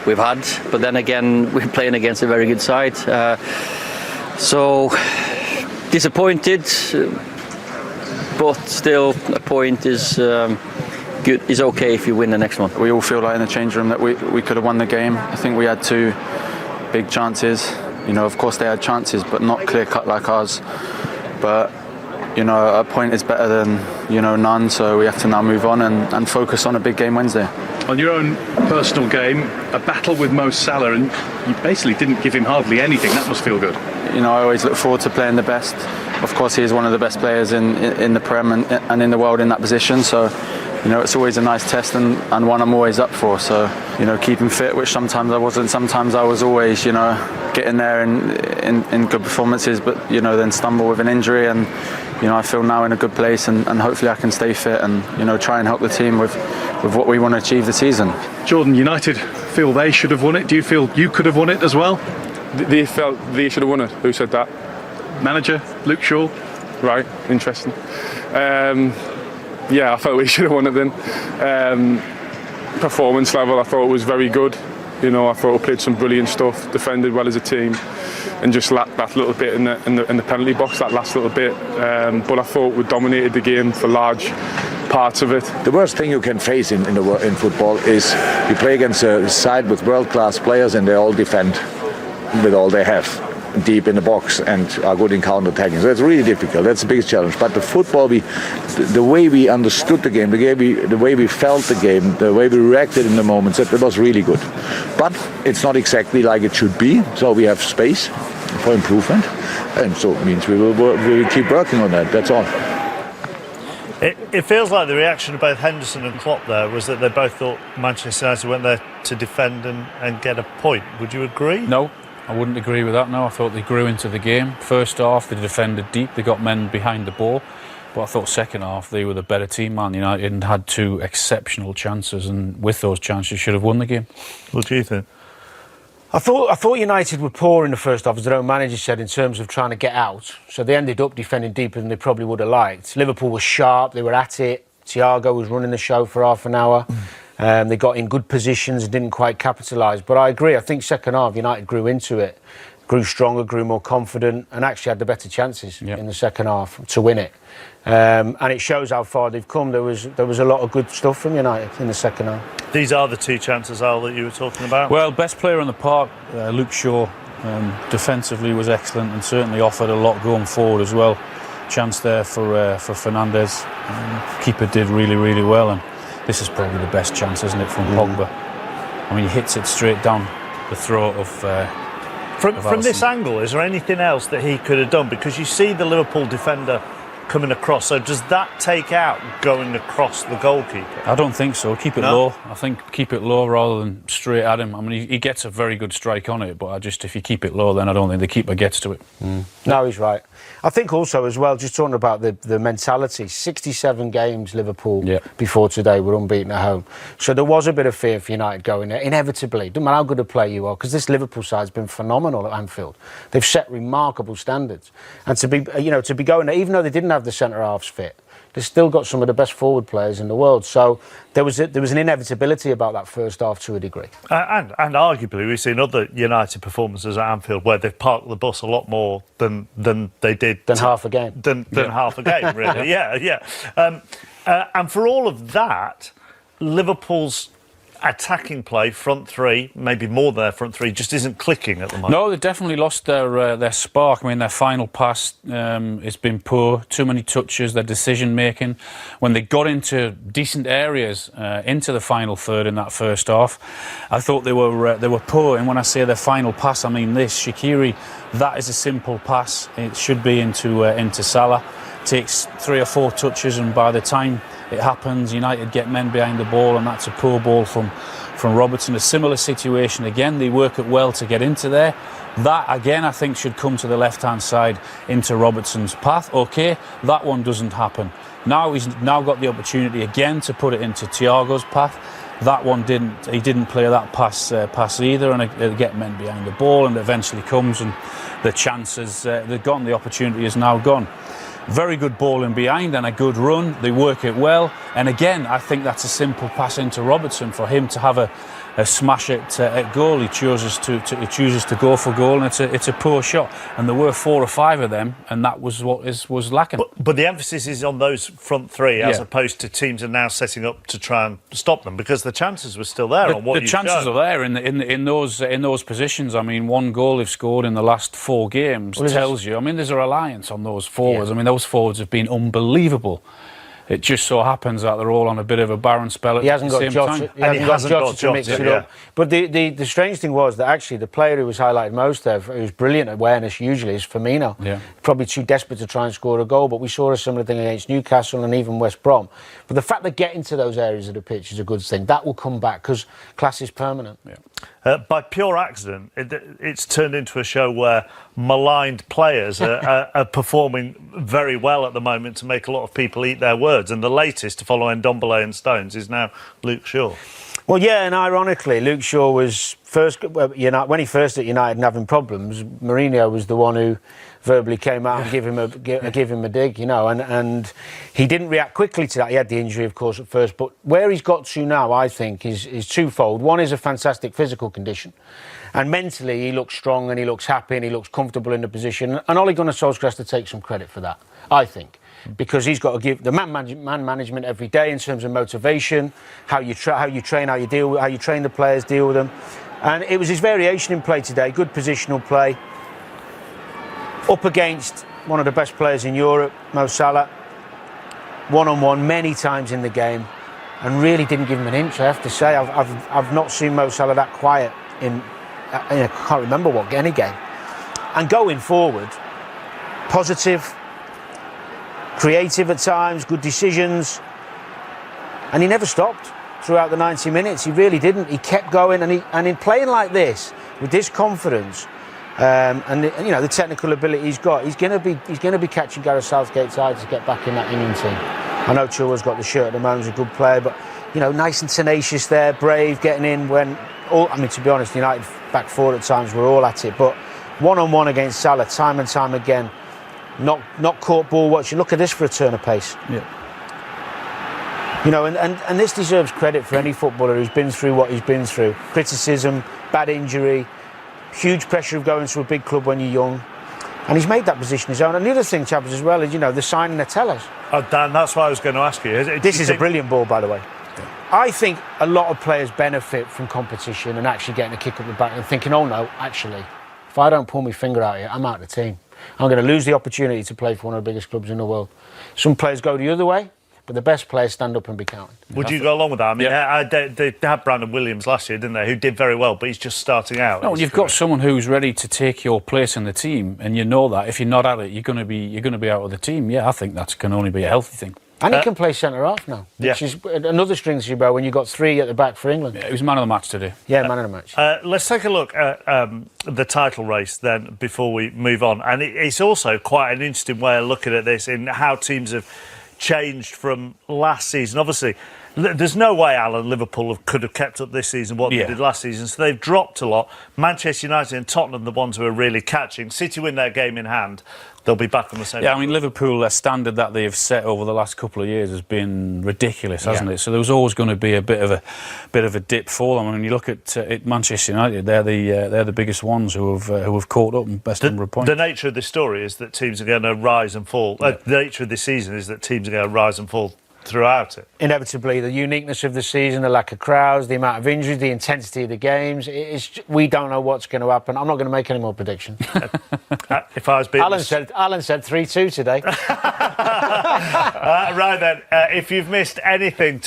we've had. But then again, we're playing against a very good side. So disappointed, but still a point is good. Is okay if you win the next one. We all feel like in the change room that we could have won the game. I think we had 2 big chances. Of course they had chances, but not clear cut like ours. But a point is better than none. So we have to now move on and focus on a big game Wednesday. On your own personal game, a battle with Mo Salah, and you basically didn't give him hardly anything. That must feel good. I always look forward to playing the best. Of course, he is one of the best players in the Prem and in the world in that position. So, it's always a nice test and one I'm always up for. So, keeping fit, which sometimes I wasn't. Sometimes I was always, getting there in good performances, but, then stumble with an injury. And, I feel now in a good place and hopefully I can stay fit and, try and help the team with what we want to achieve this season. Jordan, United feel they should have won it. Do you feel you could have won it as well? They felt they should have won it. Who said that? Manager Luke Shaw. Right, interesting. I felt we should have won it then. Performance level, I thought it was very good. I thought we played some brilliant stuff, defended well as a team, and just lacked that little bit in the penalty box, that last little bit. But I thought we dominated the game for large parts of it. The worst thing you can face in football is you play against a side with world-class players and they all defend with all they have deep in the box and are good in counter-attacking. So it's really difficult. That's the biggest challenge. But the football, the way we understood the game, the way we felt the game, the way we reacted in the moments, it was really good. But it's not exactly like it should be. So we have space for improvement. And so it means we will keep working on that. That's all. It feels like the reaction of both Henderson and Klopp there was that they both thought Manchester United went there to defend and get a point. Would you agree? No, I wouldn't agree with that. No, I thought they grew into the game. First half, they defended deep. They got men behind the ball. But I thought second half, they were the better team, Man United, and had 2 exceptional chances. And with those chances, should have won the game. What do you think? I thought United were poor in the first half, as their own manager said, in terms of trying to get out. So they ended up defending deeper than they probably would have liked. Liverpool was sharp, they were at it. Thiago was running the show for half an hour. They got in good positions and didn't quite capitalise. But I agree, I think second half United grew into it, grew stronger, grew more confident, and actually had the better chances in the second half to win it. And it shows how far they've come. There was a lot of good stuff from United in the second half. These are the 2 chances, Al, that you were talking about? Well, best player on the park, Luke Shaw, defensively was excellent and certainly offered a lot going forward as well. Chance there for Fernandes. Keeper did really, really well, and this is probably the best chance, isn't it, from Pogba? I mean, he hits it straight down the throat of From this angle, is there anything else that he could have done? Because you see the Liverpool defender coming across, so does that take out going across the goalkeeper? I don't think so. Keep it low. I think keep it low rather than straight at him. I mean, he gets a very good strike on it, but if you keep it low, then I don't think the keeper gets to it. No, he's right. I think also as well, just talking about the mentality, 67 games Liverpool before today were unbeaten at home. So there was a bit of fear for United going there, inevitably. Doesn't matter how good a player you are, because this Liverpool side's been phenomenal at Anfield. They've set remarkable standards. And to be going there, even though they didn't have the centre-halves fit, they've still got some of the best forward players in the world. So there was an inevitability about that first half to a degree. And arguably, we've seen other United performances at Anfield where they've parked the bus a lot more than they did. Half a game. Than half a game, really. And for all of that, Liverpool's attacking play, front three, maybe more than their front three, just isn't clicking at the moment. No, they definitely lost their spark. I mean, their final pass has been poor, too many touches, their decision making. When they got into decent areas into the final third in that first half, I thought they were poor. And when I say their final pass, I mean this. Shaqiri, that is a simple pass. It should be into Salah. Takes 3 or 4 touches, and by the time it happens, United get men behind the ball, and that's a poor ball from Robertson. A similar situation again. They work it well to get into there. That again, I think, should come to the left-hand side into Robertson's path. Okay, that one doesn't happen. Now he's got the opportunity again to put it into Thiago's path. That one didn't. He didn't play that pass either, and they get men behind the ball, and it eventually comes, and the chances they're gone. The opportunity is now gone. Very good ball in behind and a good run. They work it well. And again, I think that's a simple pass into Robertson for him to have a smash at goal. He chooses to go for goal, and it's a poor shot. And there were 4 or 5 of them, and that was what was lacking. But the emphasis is on those front three, as opposed to teams are now setting up to try and stop them, because the chances were still there. The chances are there in those positions. I mean, 1 goal they've scored in the last 4 games tells you. I mean, there's a reliance on those forwards. I mean, those forwards have been unbelievable. It just so happens that they're all on a bit of a barren spell at the same time. He hasn't got Jota to mix it up. But the strange thing was that actually the player who was highlighted most there, who's brilliant at awareness usually, is Firmino. Yeah. Probably too desperate to try and score a goal, but we saw a similar thing against Newcastle and even West Brom. But the fact that getting to those areas of the pitch is a good thing. That will come back because class is permanent. Yeah. By pure accident, it's turned into a show where maligned players are performing very well at the moment to make a lot of people eat their words. And the latest to follow Ndombele and Stones is now Luke Shaw. Well, yeah, and ironically, Luke Shaw was first when he first at United and having problems. Mourinho was the one who verbally came out and give him a dig, and he didn't react quickly to that. He had the injury, of course, at first, but where he's got to now, I think, is twofold. One is a fantastic physical condition, and mentally he looks strong and he looks happy and he looks comfortable in the position. And Ole Gunnar Solskjaer has to take some credit for that, I think. Because he's got to give the man management every day in terms of motivation, how you train, how you train the players, deal with them, and it was his variation in play today. Good positional play, up against one of the best players in Europe, Mo Salah, one-on-one many times in the game, and really didn't give him an inch. I have to say, I've not seen Mo Salah that quiet in I can't remember any game. And going forward, positive, creative at times, good decisions, and he never stopped throughout the 90 minutes. He really didn't. He kept going, and in playing like this with this confidence and the technical ability he's got, he's going to be catching Gareth Southgate's eye to get back in that England team. I know Chilwell's got the shirt at the moment, he's a good player, but nice and tenacious there, brave, getting in when to be honest, United back four at times were all at it, but one-on-one against Salah time and time again. Not caught ball watching. Look at this for a turn of pace. Yeah. And this deserves credit for any footballer who's been through what he's been through. Criticism, bad injury, huge pressure of going to a big club when you're young. And he's made that position his own. And the other thing, chaps, as well, is, the signing of Tellers. Oh, Dan, that's what I was going to ask you. This is a brilliant ball, by the way. I think a lot of players benefit from competition and actually getting a kick up the back and thinking, oh no, actually, if I don't pull my finger out here, I'm out of the team. I'm going to lose the opportunity to play for one of the biggest clubs in the world. Some players go the other way, but the best players stand up and be counted. Would you go along with that? I mean, they had Brandon Williams last year, didn't they? Who did very well, but he's just starting out. No, you've got someone who's ready to take your place in the team, and you know that if you're not at it, you're going to be out of the team. Yeah, I think that can only be a healthy thing. And he can play centre half now, which is another string to your bow when you've got 3 at the back for England. Yeah, he was man of the match today. Yeah, man of the match. Let's take a look at the title race then before we move on. And it's also quite an interesting way of looking at this in how teams have changed from last season. Obviously, there's no way, Alan, Liverpool could have kept up this season what they did last season, so they've dropped a lot. Manchester United and Tottenham, the ones who are really catching. City win their game in hand, they'll be back on the same. Yeah, I mean, Liverpool, their standard that they've set over the last couple of years has been ridiculous, hasn't it? So there was always going to be a bit of a dip for them. I mean, when you look at Manchester United, they're the biggest ones who have caught up and best number of points. The nature of this story is that teams are going to rise and fall. The nature of this season is that teams are going to rise and fall throughout it. Inevitably, the uniqueness of the season, the lack of crowds, the amount of injuries, the intensity of the games, we don't know what's going to happen. I'm not going to make any more predictions. If I was being... Alan said 3-2 today. Right then, if you've missed anything